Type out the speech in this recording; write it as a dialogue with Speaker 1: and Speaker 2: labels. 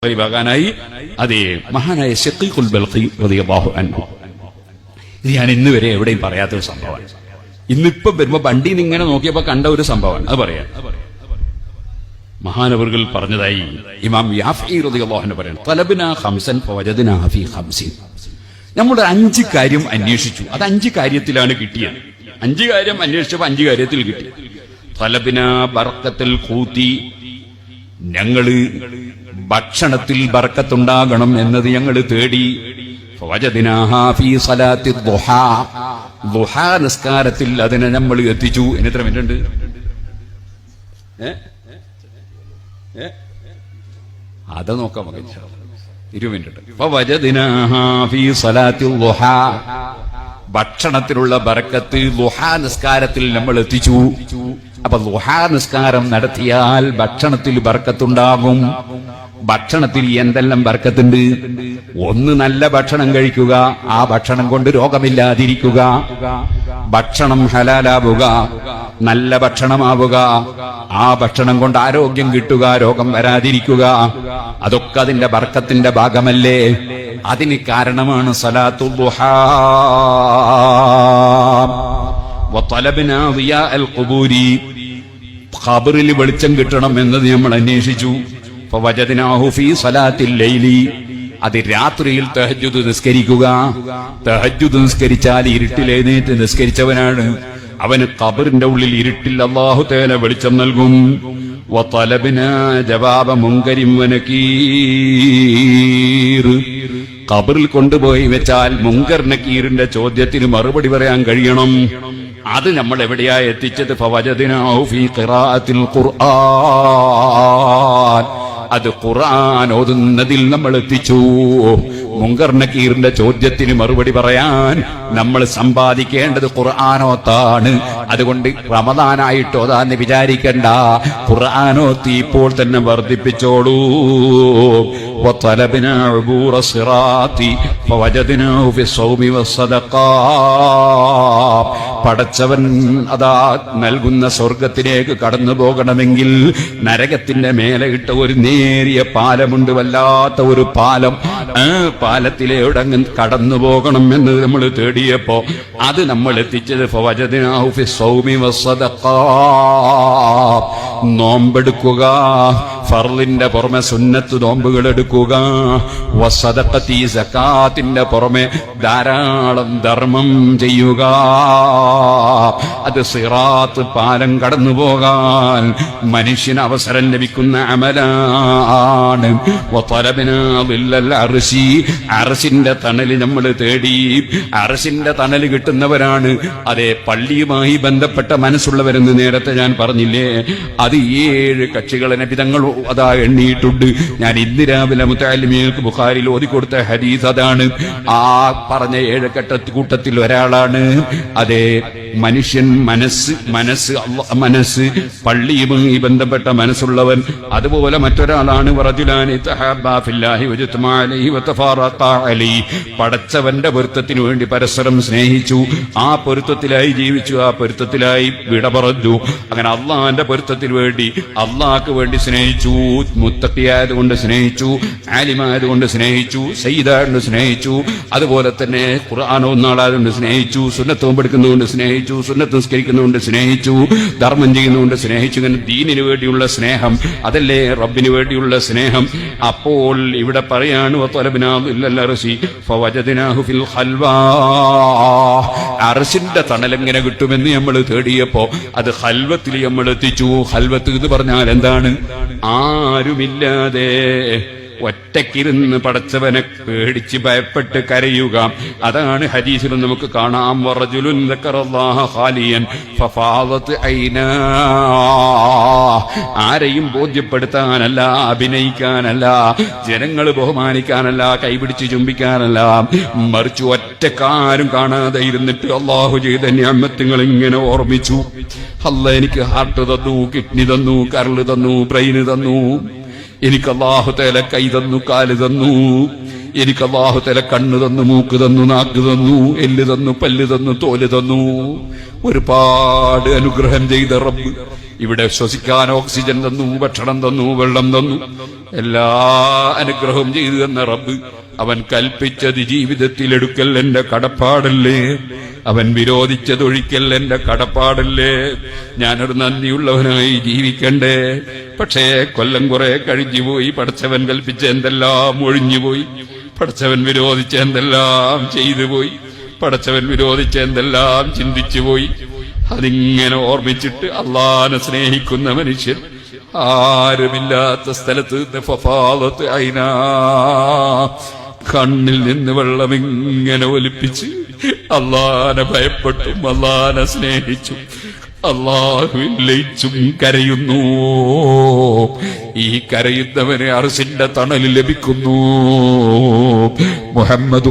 Speaker 1: ായി അതേ മഹാനായ ശഖീഖുൽ ബൽഖി റളിയല്ലാഹു അൻഹു. ഇത് ഞാൻ ഇന്ന് വരെ എവിടെയും പറയാത്തൊരു സംഭവമാണ്. ഇന്നിപ്പം വരുമ്പോ വണ്ടിയിൽ നിന്ന് ഇങ്ങനെ നോക്കിയപ്പോ കണ്ട ഒരു സംഭവമാണ്. അത് പറയാം. മഹാനവറുകൾ പറഞ്ഞതായി ഇമാം യാഫഈ റളിയല്ലാഹു അൻഹു പറയുന്നു, തലബ്നാ ഖംസൻ ഫവജദ്നാ ഫീ ഖംസിൻ. നമ്മുടെ 5 കാര്യം അന്വേഷിച്ചു, അത് 5 കാര്യത്തിലാണ് കിട്ടിയത്. 5 കാര്യം അന്വേഷിച്ചപ്പോ 5 കാര്യത്തിൽ കിട്ടി. തലബ്നാ ബർക്കത്തുൽ ഖൂതി, ഞങ്ങള് ഭക്ഷണത്തിൽ ബർക്കത്തുണ്ടാകണം എന്നത് ഞങ്ങൾ തേടി. ഫവജദ്നാഹാ ഫീ സ്വലാത്തി ദുഹാ, ദുഹാ നിസ്കാരത്തിൽ അതിനെ നമ്മൾ എത്തിച്ചു. എത്ര മിനിറ്റ് ഉണ്ട്? അത് നോക്കാം, 20 മിനിറ്റ് ഉണ്ട്. ഫവജദ്നാഹാ ഫീ സ്വലാത്തി ദുഹാ, ഭക്ഷണത്തിലുള്ള ബർക്കത്ത് ദുഹാ നിസ്കാരത്തിൽ നമ്മൾ എത്തിച്ചു. അപ്പൊ ദുഹാ നിസ്കാരം നടത്തിയാൽ ഭക്ഷണത്തിൽ ബർക്കത്തുണ്ടാകും. ഭക്ഷണത്തിൽ എന്തെല്ലാം ബർക്കത്തുണ്ട്? ഒന്ന്, നല്ല ഭക്ഷണം കഴിക്കുക, ആ ഭക്ഷണം കൊണ്ട് രോഗമില്ലാതിരിക്കുക. ഭക്ഷണം ഹലാലാവുക, നല്ല ഭക്ഷണമാവുക, ആ ഭക്ഷണം കൊണ്ട് ആരോഗ്യം കിട്ടുക, രോഗം വരാതിരിക്കുക. അതൊക്കെ അതിന്റെ ബർക്കത്തിന്റെ ഭാഗമല്ലേ? അതിന് കാരണമാണ് സ്വലാത്തുൽ ദുഹാ. വതലബ്നാ ദിയാഅൽ ഖുബൂരി, ഖബറിൽ വെളിച്ചം കിട്ടണം എന്നത് നമ്മൾ അന്വേഷിച്ചു. ഫവജദ്നാഹു ഫീ സ്വലാത്തിൽ ലൈലി, അത് രാത്രിയിൽ തഹജ്ജുദ് നിസ്കരിക്കുക. തഹജ്ജുദ് നിസ്കരിച്ചാൽ ഇരുട്ടിൽ എഴുന്നേറ്റ് നിസ്കരിച്ചവനാണ്, അവന് ഖബറിന്റെ ഉള്ളിൽ ഇരുട്ടിൽ അല്ലാഹു തആല വെളിച്ചം നൽകും. വതലബ്നാ ജവാബ മുൻകരിൻ വനകീർ, ഖബറിൽ കൊണ്ടുപോയി വെച്ചാൽ മുൻകർ നകീറിന്റെ ചോദ്യത്തിന് മറുപടി പറയാൻ കഴിയണം. അത് നമ്മൾ എവിടെയാ എത്തിച്ചത്? ഫവജദ്നാഹു ഫീ ഖിറാഅത്തിൽ ഖുർആൻ, അത് ഖുർആൻ ഓതുന്നതിൽ നമ്മൾ എത്തിച്ചു. മുൻകർ നകീറിന്റെ ചോദ്യത്തിന് മറുപടി പറയാൻ നമ്മൾ സമ്പാദിക്കേണ്ടത് ഖുർആനോത്താണ്. അതുകൊണ്ട് റമദാനായിട്ട് ഓതാന്ന് വിചാരിക്കണ്ട, ഖുർആനോത്തി ഇപ്പോൾ തന്നെ വർദ്ധിപ്പിച്ചോളൂ. വതലബ്നാ ഉബൂറ സിറാത്തി ഫവജദ്നാഹു ഫിസ്സൗമി വസ്സദഖാ, പടച്ചവൻ അതാ നൽകുന്ന സ്വർഗത്തിലേക്ക് കടന്നു പോകണമെങ്കിൽ നരകത്തിന്റെ മേലെ ഇട്ട ഒരു നേരിയ പാലമുണ്ട്, വല്ലാത്ത ഒരു പാലം. ആ പാലത്തിലൂടെ കടന്നു പോകണം എന്ന് നമ്മൾ തേടിയപ്പോ അത് നമ്മൾ എത്തിച്ചത് ഫവജദ്നാഹു ഫിസ്സൗമി വസ്സദഖാ, നോമ്പെടുക്കുക, ഫർളിന്റെ പുറമെ സുന്നത്ത് നോമ്പുകൾ എടുക്കുക. വസ്സദഖത്തി, സകാത്തിന്റെ പുറമെ ധാരാളം ധർമ്മം ചെയ്യുക. അത് സിറാത്ത് പാലം കടന്നു പോകാൻ മനുഷ്യന് അവസരം ലഭിക്കുന്ന അമലാണ്. വതലബ്നാ ദില്ലൽ അർശി, അർശിന്റെ തണല് നമ്മൾ തേടി. അർശിന്റെ തണല് കിട്ടുന്നവരാണ് അതേ പള്ളിയുമായി ബന്ധപ്പെട്ട മനസ്സുള്ളവരെന്ന് നേരത്തെ ഞാൻ പറഞ്ഞില്ലേ. അത് 7 കക്ഷികളെ നബിതങ്ങൾ അതാ എണ്ണിയിട്ടുണ്ട്. ഞാൻ ഇന്ന് രാവിലെ മുത്തഅല്ലിമീങ്ങൾക്ക് ബുഖാരിയിൽ ഓതിക്കൊടുത്ത ഹദീസ് അതാണ്. ആ പറഞ്ഞ 7 കൂട്ടത്തിൽ ഒരാളാണ് അതേ മനുഷ്യൻ, മനസ്സ് പള്ളിയുമായി ബന്ധപ്പെട്ട മനസ്സുള്ളവൻ. അതുപോലെ മറ്റൊരാളാണ് വറജുലാനി തഹബ്ബാ ഫില്ലാഹി വജതമാ അലൈഹി വതഫാറഖാ അലൈഹി, പടച്ചവന്റെ പൊരുത്തത്തിനു വേണ്ടി പരസ്പരം സ്നേഹിച്ചു, ആ പൊരുത്തത്തിലായി ജീവിച്ചു, ആ പൊരുത്തത്തിലായി വിട പറഞ്ഞു. അങ്ങനെ അള്ളാന്റെ പൊരുത്തത്തിനു വേണ്ടി അള്ളാഹ്ക്ക് വേണ്ടി സ്നേഹിച്ചു, മുത്തഖിയായതുകൊണ്ട് സ്നേഹിച്ചു, ആലിമായതുകൊണ്ട് സ്നേഹിച്ചു, സയ്യിദായതുകൊണ്ട് സ്നേഹിച്ചു, അതുപോലെ തന്നെ ഖുർആൻ ഒന്നാളായതുകൊണ്ട് സ്നേഹിച്ചു, സുന്നത്ത് നോമ്പെടുക്കുന്നതുകൊണ്ട് സ്നേഹിച്ചു, സുന്നത്ത് നിസ്കരിക്കുന്നതുകൊണ്ട് സ്നേഹിച്ചു, ധർമ്മം ചെയ്യുന്നതുകൊണ്ട് സ്നേഹിച്ചു. ഇങ്ങനെ ദീനിനു വേണ്ടിയുള്ള സ്നേഹം, അതല്ലേ റബ്ബിന് വേണ്ടിയുള്ള സ്നേഹം. അപ്പോൾ ഇവിടെ പറയാണ് വതലബ്നാ ദില്ലൽ അർശി ഫവജദ്നാഹു ഫിൽ ഖൽവാ, അർശിന്റെ തണലെങ്ങനെ കിട്ടുമെന്ന് നമ്മൾ തേടിയപ്പോ അത് ഖൽവത്തിൽ നമ്മൾ എത്തിച്ചു. ഖൽവത്ത് എന്ന് പറഞ്ഞാൽ എന്താണ്? ആരുമില്ലാതെ ഒറ്റക്കിരുന്ന് പടച്ചവനെ പേടിച്ച് ഭയപ്പെട്ട് കരയുക. അതാണ് ഹദീസിൽ നമുക്ക് കാണാം. വറജുലുൻ ദക്കറല്ലാഹ ഖാലിയൻ ഫഫാദത് ഐനാ, ആരെയും ബോധ്യപ്പെടുത്താനല്ല, അഭിനയിക്കാനല്ല, ജനങ്ങൾ ബഹുമാനിക്കാനല്ല, കൈപിടിച്ച് ചുംബിക്കാനല്ല, മറിച്ച് ഒറ്റക്കാരും കാണാതെ ഇരുന്നിട്ട് അള്ളാഹു ചെയ്ത നിഅമത്തുകൾ ഇങ്ങനെ ഓർമ്മിച്ചു. അല്ലാഹ് എനിക്ക് ഹാർട്ട് തന്നു, കിഡ്നി തന്നു, കരള് തന്നു, ബ്രെയിന് തന്നു, എനിക്ക് അല്ലാഹു തആല കൈ തന്നു, കാല് തന്നു, എനിക്ക് അല്ലാഹു തആല കണ്ണ് തന്നു, മൂക്ക് തന്നു, നാക്ക് തന്നു, എല്ല് തന്നു, പല്ല് തന്നു, തോല് തന്നു. ഒരുപാട് അനുഗ്രഹം ചെയ്ത റബ്ബ് ഇവിടെ ശ്വസിക്കാൻ ഓക്സിജൻ തന്നു, ഭക്ഷണം തന്നു, വെള്ളം തന്നു, എല്ലാ അനുഗ്രഹവും ചെയ്തു തന്ന റബ്ബ് അവൻ കൽപ്പിച്ചത് ജീവിതത്തിൽ എടുക്കൽ എന്റെ കടപ്പാടല്ലേ, അവൻ വിരോധിച്ചതൊഴിക്കൽ എന്റെ കടപ്പാടല്ലേ. ഞാനൊരു നന്ദിയുള്ളവനായി ജീവിക്കണ്ടേ? പക്ഷേ കൊല്ലം കുറെ കഴിഞ്ഞുപോയി. പടച്ചവൻ കൽപ്പിച്ച എന്തെല്ലാം ഒഴിഞ്ഞുപോയി, പടച്ചവൻ വിരോധിച്ച എന്തെല്ലാം ചെയ്തുപോയി, പടച്ചവൻ വിരോധിച്ച എന്തെല്ലാം ചിന്തിച്ചുപോയി. അതിങ്ങനെ ഓർമ്മിച്ചിട്ട് അള്ളാനെ സ്നേഹിക്കുന്ന മനുഷ്യൻ ആരുമില്ലാത്ത സ്ഥലത്ത് ഫഫാദത്ത് ഐനാ, കണ്ണിൽ നിന്ന് വെള്ളമിങ്ങനെ ഒലിപ്പിച്ച് അള്ളാനെ ഭയപ്പെട്ടും അള്ളാനെ സ്നേഹിച്ചും അള്ളാഹുവിൽ ലയിച്ചും കരയുന്നു. ഈ കരയുന്നവന് അർശിന്റെ തണൽ ലഭിക്കുന്നു. മുഹമ്മദ്